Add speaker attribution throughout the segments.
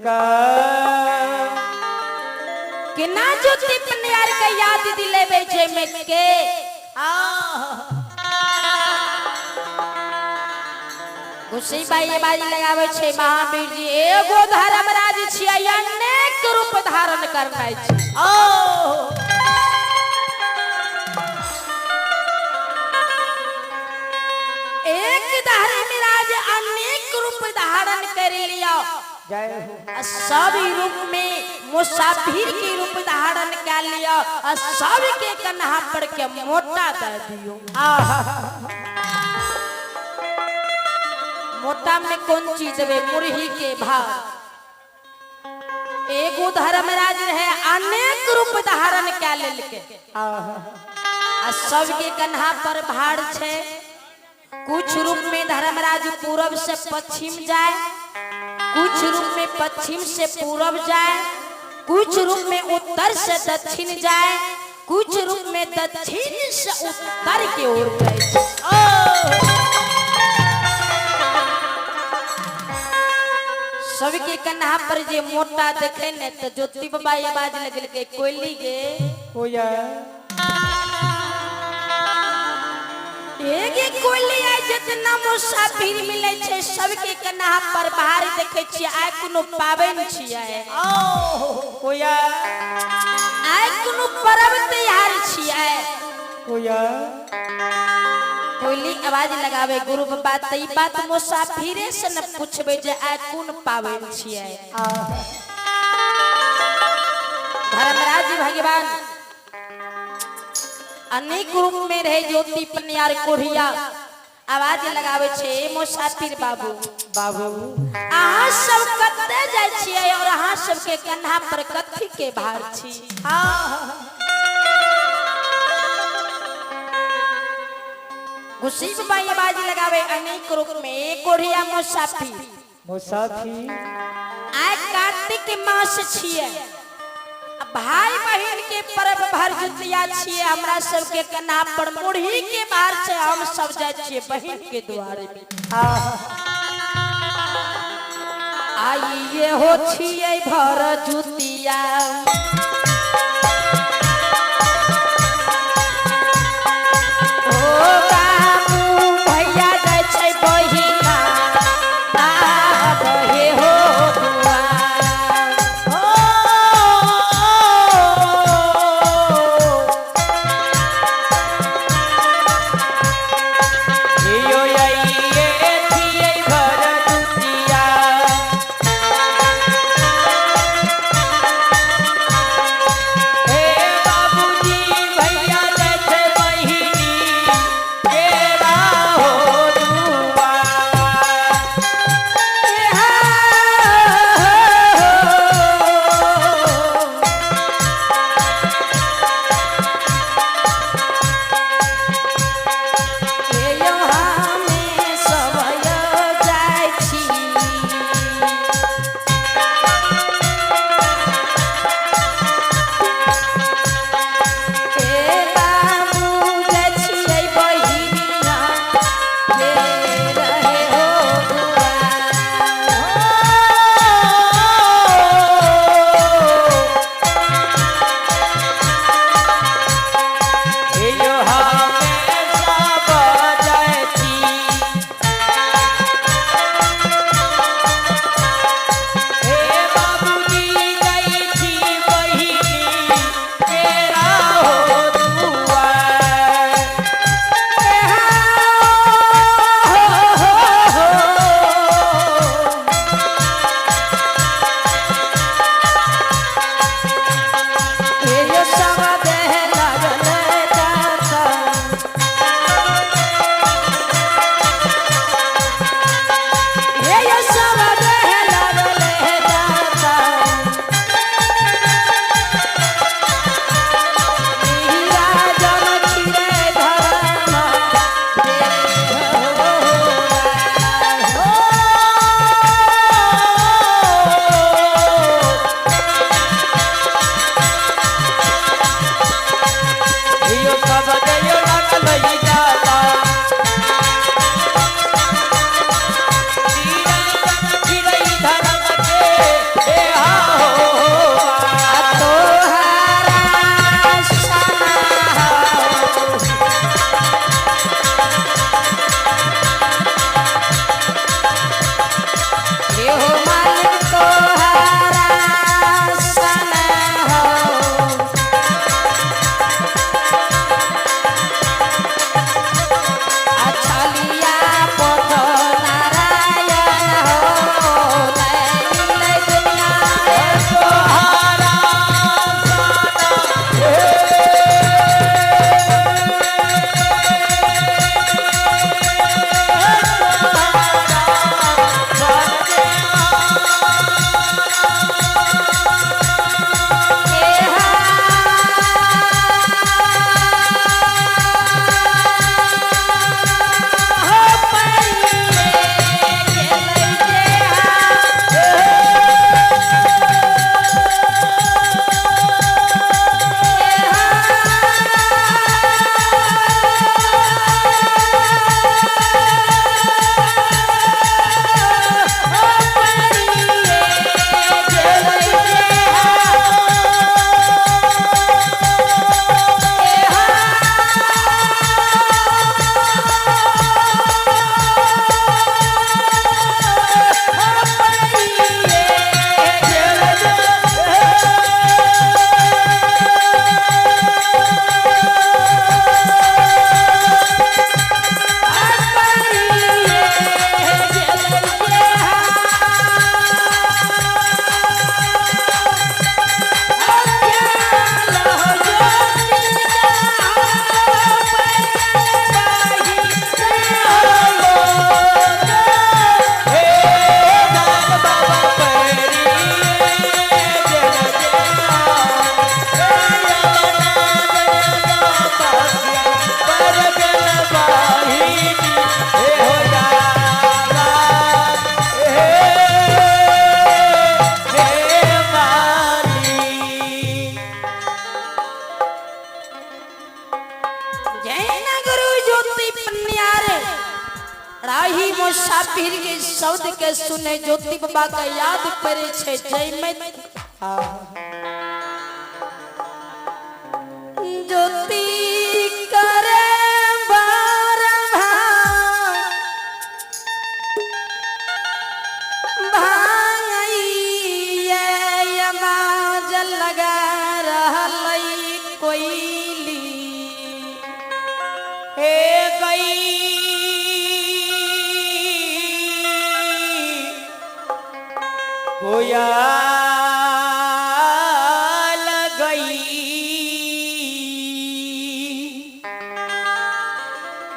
Speaker 1: झुका
Speaker 2: कि ना ज्योति पनियार के याद दिलेबे छै में के गुस्सी बाई बाजी लगावे छै महावीर जी एगो धर्मराज छियै अनेक रूप धारण करनाइ छै एक धर्मराज अनेक रूप धारण कर लिया
Speaker 1: जय हो
Speaker 2: सब रूप में मुसाफिर के रूप धारण कर लिया और सब के कन्हा पर के मोटा दे दियो मोटा में कौन चीज देवे मुरही के भाव एगो धर्मराज रहे अनेक रूप धारण कर लेलके आ सब के कन्हा पर भार छे कुछ रूप में धर्मराज पूरब से पश्चिम जाए कुछ रूप में पश्चिम से पूरब जाए कुछ रूप में उत्तर से दक्षिण जाए कुछ रूप में दक्षिण से उत्तर की ओर जाए सबके कन्हा पर जे मोटा देखे ने तो ज्योति बाबा आवाज लगल के कोयली गे
Speaker 1: होया
Speaker 2: एक कोयली आइ जितना मुसाफिर मिले छै सबके कन्हा पर बाहर देखे छियै आइ कोनो पाबनि छियै
Speaker 1: होया
Speaker 2: आइ कोनो पर्व त्योहार छियै
Speaker 1: होया
Speaker 2: कोयली आवाज लगावे गुरु बाबा तई बात मुसाफिरे से न पूछबे जे आइ कोन पाबनि छियै धर्मराज भगवान अनेक रूप में रहे ज्योति पनियार कोढ़िया आवाज लगावे छे मुसाफिर बाबू
Speaker 1: बाबू
Speaker 2: अहाँ सब कते जाय छियै और अहाँ सब के कन्हा पर कथी के भार छी गुस्सी बाई आवाज लगावे अनेक रूप में कोढ़िया मुसाफिर
Speaker 1: मुसाफिर
Speaker 2: आइ कार्तिक मास छियै भाई बहन के पर्व भरदुतिया छियै हमरा सब के कन्हा पर मुरही के बाहर से हम सब जाय छियै बहन के द्वारे में आइए हो छियै भरदुतिया ओ बाबू भैया जाय छै बहिना आ बहे हो शब्द के सुने ज्योति बाबा का याद करे छे जय में ज्योति करे
Speaker 1: कोयल गई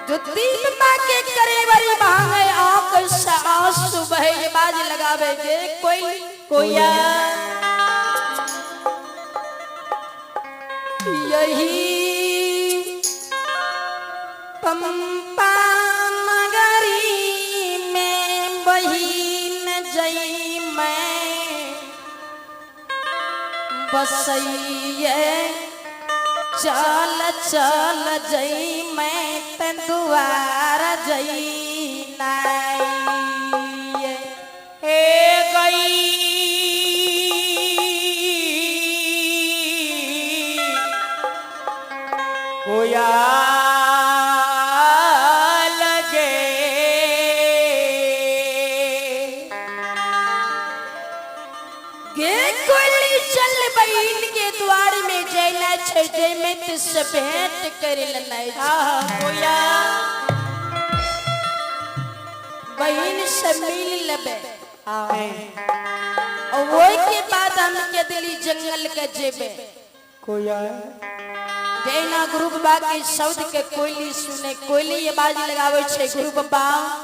Speaker 2: ज्योति बाबा के करीबरी भांगे आंख से आंसू बहे बाज लगावे गे कोया यही पंपा नगरी में बहिन जई मैं बसइए चल चल जई मैं तंदुआर जई नाई
Speaker 1: हे गई कोयल गे
Speaker 2: गे कोयली चल बहिन के द्वार में जैना छे जय में तिस भेंट करे लनाई
Speaker 1: कोया
Speaker 2: बहिन से मिल लेबे और वही के बाद हम के दिली जंगल के जेबे
Speaker 1: कोया
Speaker 2: जैना गुरु बाबा के शब्द के कोयली सुने कोयली ये बाज लगावे छे गुरु बाबा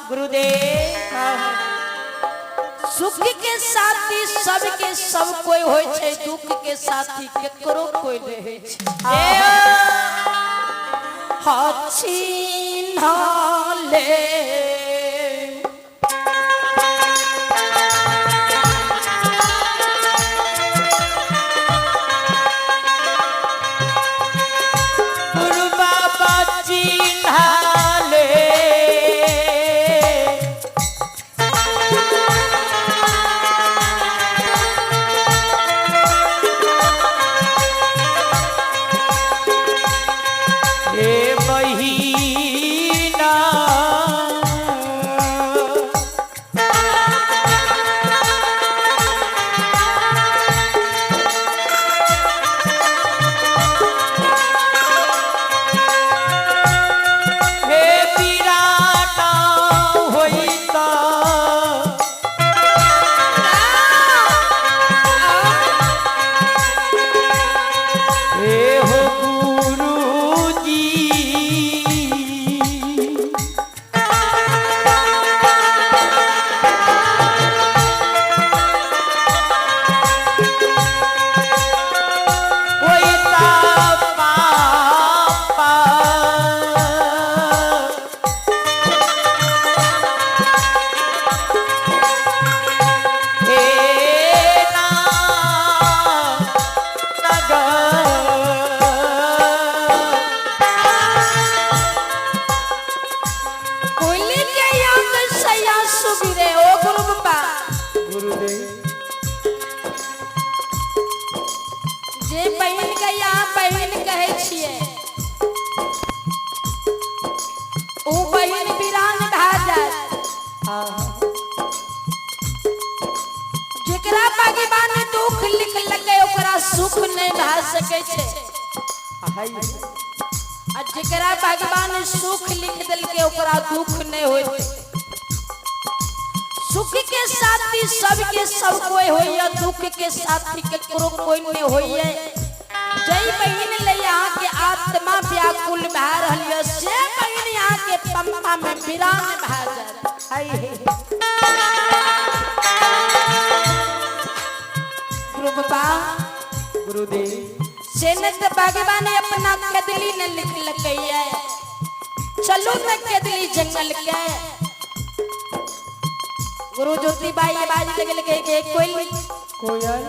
Speaker 1: गुरुदेव
Speaker 2: सुख के साथी सब के सब कोई होय छे दुख के साथी केकरो कोई रहे छे हाची नाले
Speaker 1: गुरु बाबा चिन्हाले हे बहिना हे पिराना होइता हे हो गुरुजी होइता पापा हे ना
Speaker 2: कोयली के याद सया सुबिरे ओ गुरु बाबा
Speaker 1: गुरुदेव
Speaker 2: जे बहिन के यहाँ बहिन कहे छिए ओ बहिन वीरान भा जाए जेकरा भगवान दुख लिख लगे ओकरा सुख नहीं भा सके छे आ जेकरा भगवान सुख लिख दिल के ओकरा दुख नहीं होय सुख के साथी सबके सब कोई होइए दुख के साथी केकरो कोई नहीं होइए जय बहिन ले यहाँ के आत्मा व्याकुल भा रहलिए से बहिन यहाँ के पंपा में वीरान भा जाए गुरु बाबा
Speaker 1: गुरुदेव
Speaker 2: सेनत भगवान ने अपना कदली न लिख लकैया चलो न कदली जंगल के गुरु ज्योति बाई बाज लगे कोई
Speaker 1: कोयल